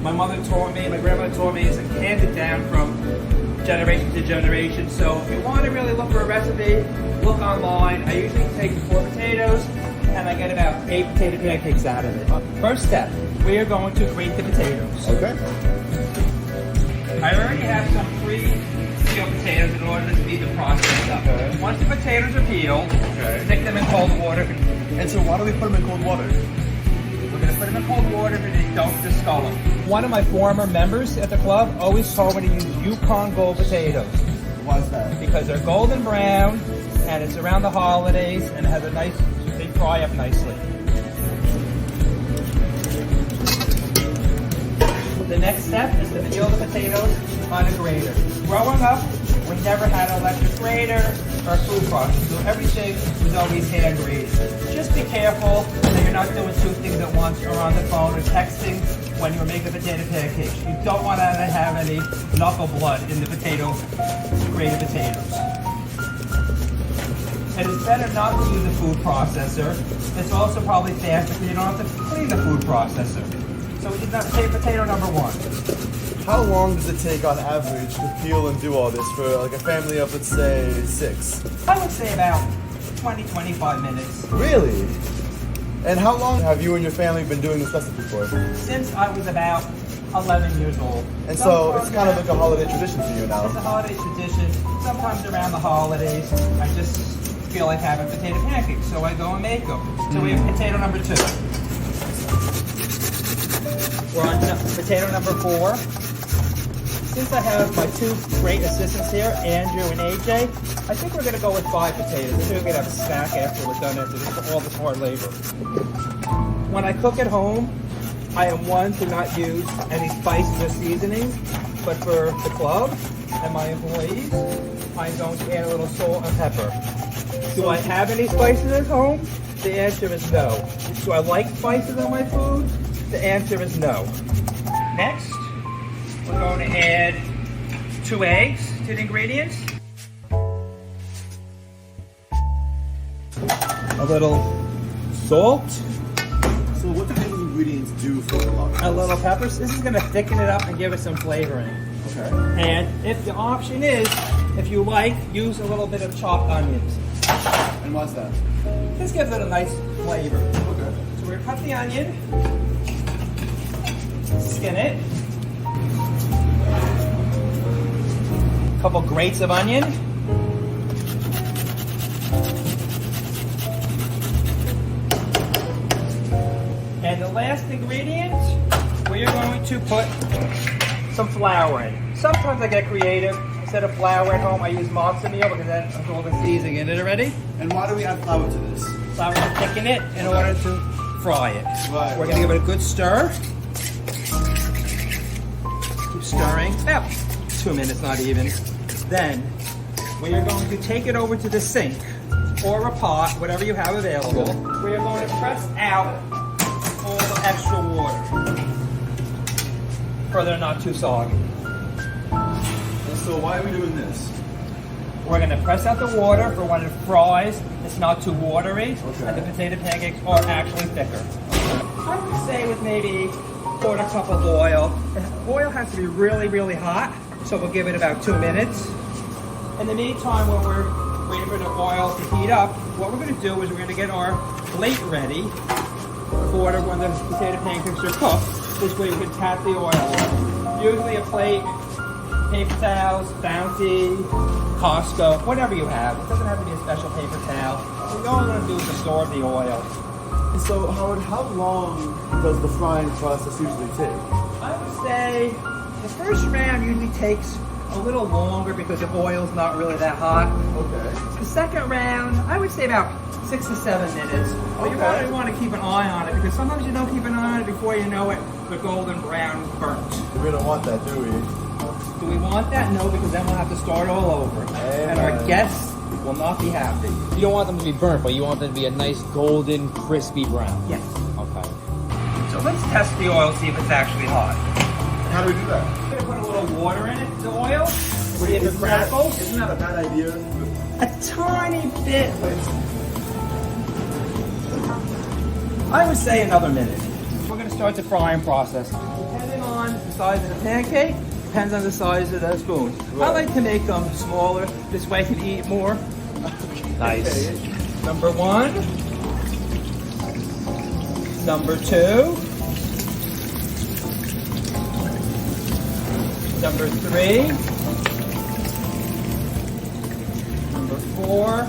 my mother taught me, my grandmother taught me, it's handed down from generation to generation. So if you want to really look for a recipe, look online. I usually take 4 potatoes and I get about 8 potato pancakes out of it. First step, we are going to grate the potatoes. Okay. I already have some pre-peeled potatoes in order to speed the process up. Okay. Once the potatoes are peeled, stick them in cold water. And so why do we put them in cold water? We're going to put them in cold water so they don't discolor. One of my former members at the club always told me to use Yukon Gold potatoes. Why is that? Because they're golden brown and it's around the holidays and it has a nice, they fry up nicely. The next step is to peel the potatoes on a grater. Growing up, we never had an electric grater or food processor, so everything was always hand grated. Just be careful that you're not doing 2 things at once or on the phone or texting when you're making potato pancakes. You don't want to have any knuckle blood in the grated potatoes. And it's better not to use a food processor. It's also probably faster because you don't have to clean the food processor. So we did potato number 1. How long does it take on average to peel and do all this for like a family of, let's say, 6? I would say about 20-25 minutes. Really? And how long have you and your family been doing this recipe for? Since I was about 11 years old. And so it's kind of like a holiday tradition for you now. It's a holiday tradition. Sometimes around the holidays, I just feel like having potato pancakes, so I go and make them. So we have potato number 2. We're on potato number 4. Since I have my 2 great assistants here, Andrew and AJ, I think we're going to go with 5 potatoes. I think we're going to have a snack after we're done after all this hard labor. When I cook at home, I am one to not use any spices or seasonings, but for the club and my employees, I'm going to add a little salt and pepper. Do I have any spices at home? The answer is no. Do I like spices in my food? The answer is no. Next, we're going to add 2 eggs to the ingredients. A little salt. So what do these ingredients do for the latkes? A little pepper. This is going to thicken it up and give it some flavoring. Okay. And if the option is, if you like, use a little bit of chopped onions. And what's that? This gives it a nice flavor. Okay. So we're going to cut the onion, skin it, a couple grates of onion, and the last ingredient, we are going to put some flour in. Sometimes I get creative. Instead of flour at home, I use matzo meal because that has all the seasoning in it already. And why do we add flour to this? Flour to thicken it in order to fry it. Right. We're going to give it a good stir. Keep stirring. About 2 minutes, not even. Then we are going to take it over to the sink or a pot, whatever you have available. We are going to press out all the extra water for they're not too soggy. And so why are we doing this? We're going to press out the water for when it fries. It's not too watery, Okay. and the potato pancakes are actually thicker. I would say with maybe 1/4 cup of oil. The oil has to be really, really hot, so we'll give it about 2 minutes. In the meantime, when we're waiting for the oil to heat up, what we're going to do is we're going to get our plate ready for when the potato pancakes are cooked. This way we can tap the oil on. Usually a plate, paper towels, Bounty, Costco, whatever you have. It doesn't have to be a special paper towel. What all we're going to do is absorb the oil. And so, Howard, how long does the frying process usually take? I would say the first round usually takes a little longer because the oil's not really that hot. Okay. The second round, I would say about 6 to 7 minutes. But you Okay. really want to keep an eye on it because sometimes you don't keep an eye on it before you know it, the golden brown is burnt. We don't want that, do we? Do we want that? No, because then we'll have to start all over. And our guests will not be happy. You don't want them to be burnt, but you want them to be a nice golden, crispy brown. Yes. Okay. So let's test the oil, see if it's actually hot. How do we do that? I'm going to put a little water in it, the oil, see if it crackles. Isn't that a bad idea? A tiny bit. I would say another minute. We're going to start the frying process. Depending on size of the pancake, depends on the size of the spoon. I like to make them smaller, this way I can eat more. Nice. Number 1. Number 2. Number 3. Number 4.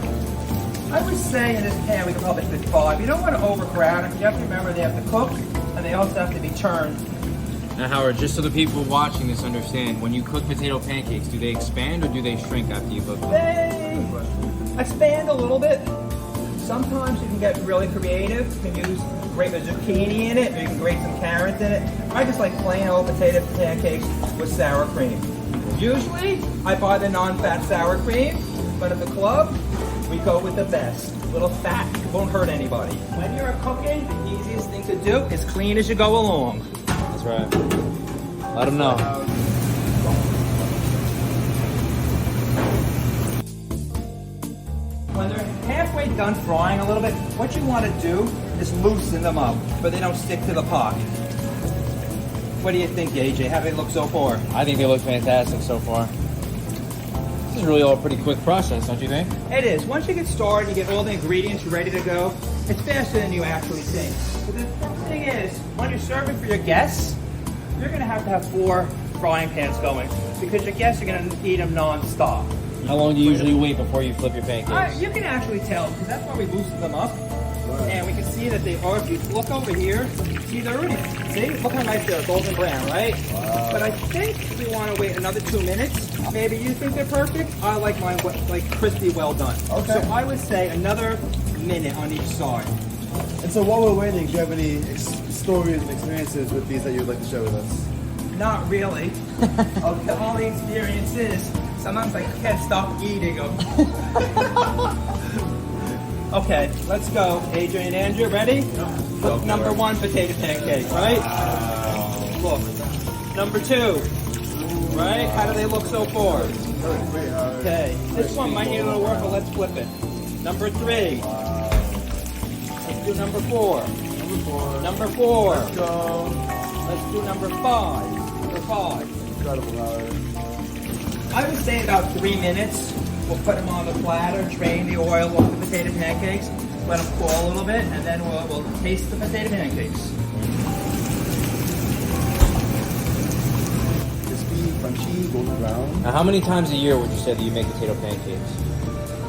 I would say in this pan we could probably fit 5. You don't want to overcrowd it. You have to remember they have to cook and they also have to be turned. Now, Howard, just so the people watching this understand, when you cook potato pancakes, do they expand or do they shrink after you cook them? They expand a little bit. Sometimes you can get really creative. You can use grate a zucchini in it, or you can grate some carrots in it. I just like plain old potato pancakes with sour cream. Usually, I buy the non-fat sour cream, but at the club, we go with the best. A little fat, won't hurt anybody. When you're cooking, the easiest thing to do is clean as you go along. That's right. Let them know. When they're halfway done frying a little bit, what you want to do is loosen them up, but they don't stick to the pot. What do you think, AJ? How do they look so far? I think they look fantastic so far. This is really all a pretty quick process, don't you think? It is. Once you get started, you get all the ingredients ready to go. It's faster than you actually think. But the thing is, when you're serving for your guests, you're going to have 4 frying pans going because your guests are going to eat them non-stop. How long do you usually wait before you flip your pancakes? You can actually tell because that's why we loosen them up. And we can see that they are, if you look over here, see they're already, see, look how nice they're, golden brown, right? But I think we want to wait another 2 minutes. Maybe you think they're perfect. I like mine like crispy, well done. Okay. So I would say another minute on each side. And so while we're waiting, do you have any stories and experiences with these that you'd like to share with us? Not really. The only experience is sometimes I can't stop eating them. Okay, let's go. Adrian and Andrew, ready? Look, number 1 potato pancake, right? Look. Number 2, right? How do they look so far? Okay, this one might need a little work, but let's flip it. Number 3. Let's do number 4. Number 4. Let's go. Let's do number 5. Number 5. Incredible, Howard. I would say about 3 minutes. We'll put them on the platter, drain the oil off the potato pancakes, let them cool a little bit, and then we'll taste the potato pancakes. Crispy, crunchy, golden brown. Now, how many times a year would you say that you make potato pancakes?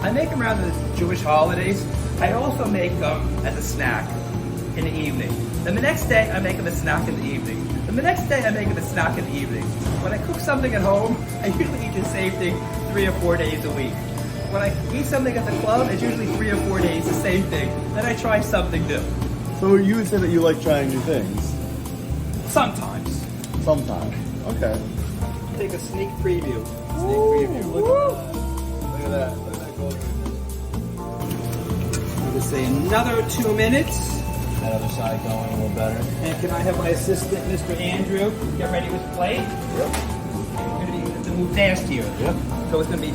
I make them around the Jewish holidays. I also make them as a snack in the evening. Then the next day, I make them a snack in the evening. Then the next day, I make them a snack in the evening. When I cook something at home, I usually eat the same thing 3 or 4 days a week. When I eat something at the club, it's usually 3 or 4 days, the same thing. Then I try something new. So you would say that you like trying new things? Sometimes. Sometimes. Okay. Take a sneak preview. Sneak preview. Look Look at that. Look at that golden. at this. Say another 2 minutes. That other side going a little better. And can I have my assistant, Mr. Andrew, get ready with the plate? Yep. We're going to move fast here. Yep. So it's going to be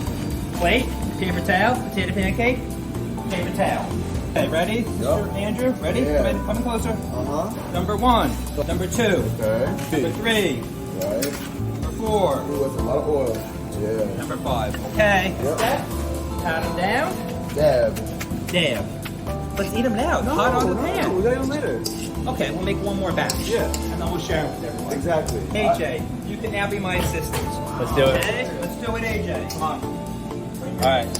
plate, paper towel, potato pancake, paper towel. Okay, ready? Mr. Andrew, ready? Yeah. Come closer. Uh-huh. Number 1. Number 2. Okay. Number 3. Right. Number 4. Ooh, that's a lot of oil. Yeah. Number 5. Okay. Yep. Step. Pat them down. Dab. Dab. Let's eat them now. It's hot on the pan. we got them later. Okay, we'll make one more batch. Yeah. And then we'll share it with everyone. Exactly. AJ, you can now be my assistant. Let's do it. Okay? Let's do it, AJ. Come on. All right.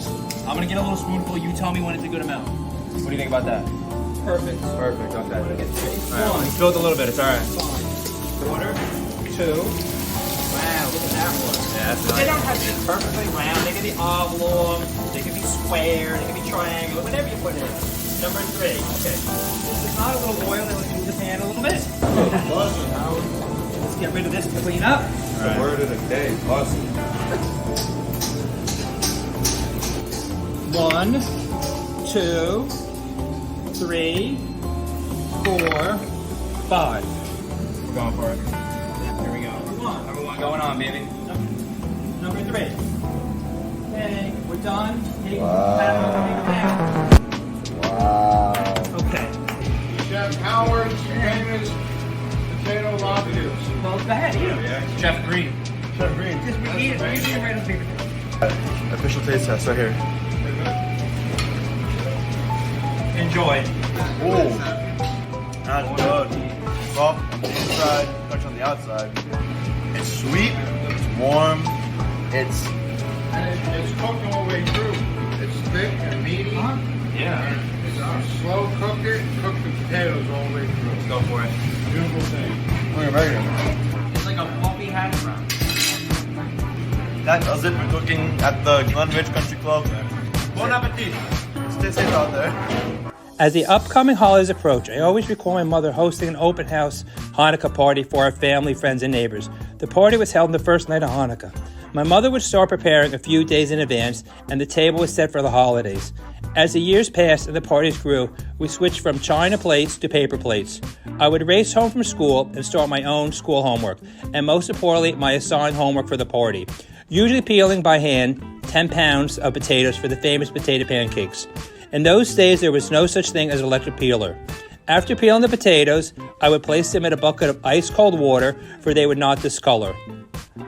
I'm going to get a little spoonful. You tell me when it's a good amount. What do you think about that? Perfect. Perfect. Okay. I'm gonna get ready. All right. One. We spilled a little bit. It's all right. Quarter. 2. Wow, look at that one. Yeah, that's They nice. don't have to be perfectly round. They can be oblong. They can be square. They can be triangular. Whatever you put in. Number 3. Okay. This is not a little oil. Then we can move the pan a little bit. Let's get rid of this to clean up. All right. Word of the day. Awesome. 1, 2, 3, 4, 5. We're going for it. Here we go. Number 1 going on, baby. Number 3. Okay, we're done. Take Wow. Wow. Okay. Chef Howard's famous potato latkes. Well, go ahead, eat them. Chef Green. Chef Green. Just eat it right up here. Official taste test right here. Enjoy. Ooh, that's good. Soft on the inside, crunch on the outside. It's sweet, it's warm, it's It's cooked all the way through. It's thick and meaty. Yeah. Slow cook it, cook the potatoes all the way through. Go for it. Beautiful thing. very American. It's like a fluffy hash brown. That does it for cooking at the Glenridge Country Club. Bon appetit. Stay safe out there. As the upcoming holidays approach, I always recall my mother hosting an open house Hanukkah party for our family, friends, and neighbors. The party was held on the first night of Hanukkah. My mother would start preparing a few days in advance, and the table was set for the holidays. As the years passed and the parties grew, we switched from china plates to paper plates. I would race home from school and start my own school homework, and most importantly, my assigned homework for the party. Usually peeling by hand 10 pounds of potatoes for the famous potato pancakes. In those days, there was no such thing as an electric peeler. After peeling the potatoes, I would place them in a bucket of ice-cold water for they would not discolor.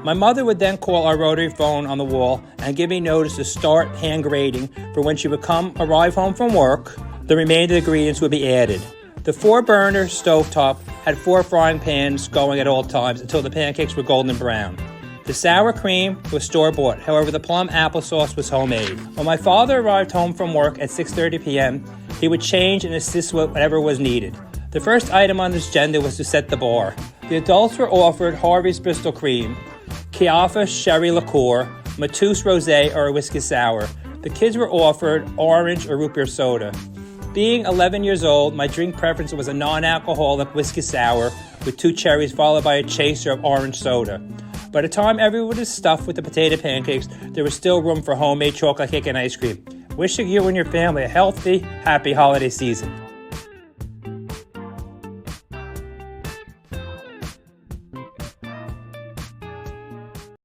My mother would then call our rotary phone on the wall and give me notice to start hand grating for when she would arrive home from work, the remaining ingredients would be added. The 4-burner stovetop had 4 frying pans going at all times until the pancakes were golden brown. The sour cream was store-bought, however the plum applesauce was homemade. When my father arrived home from work at 6:30 p.m., he would change and assist with whatever was needed. The first item on his agenda was to set the bar. The adults were offered Harvey's Bristol Cream, Chiaffa Sherry Liqueur, Mateus Rosé, or a whiskey sour. The kids were offered orange or root beer soda. Being 11 years old, my drink preference was a non-alcoholic whiskey sour with 2 cherries followed by a chaser of orange soda. By the time everyone was stuffed with the potato pancakes, there was still room for homemade chocolate cake and ice cream. Wishing you and your family a healthy, happy holiday season.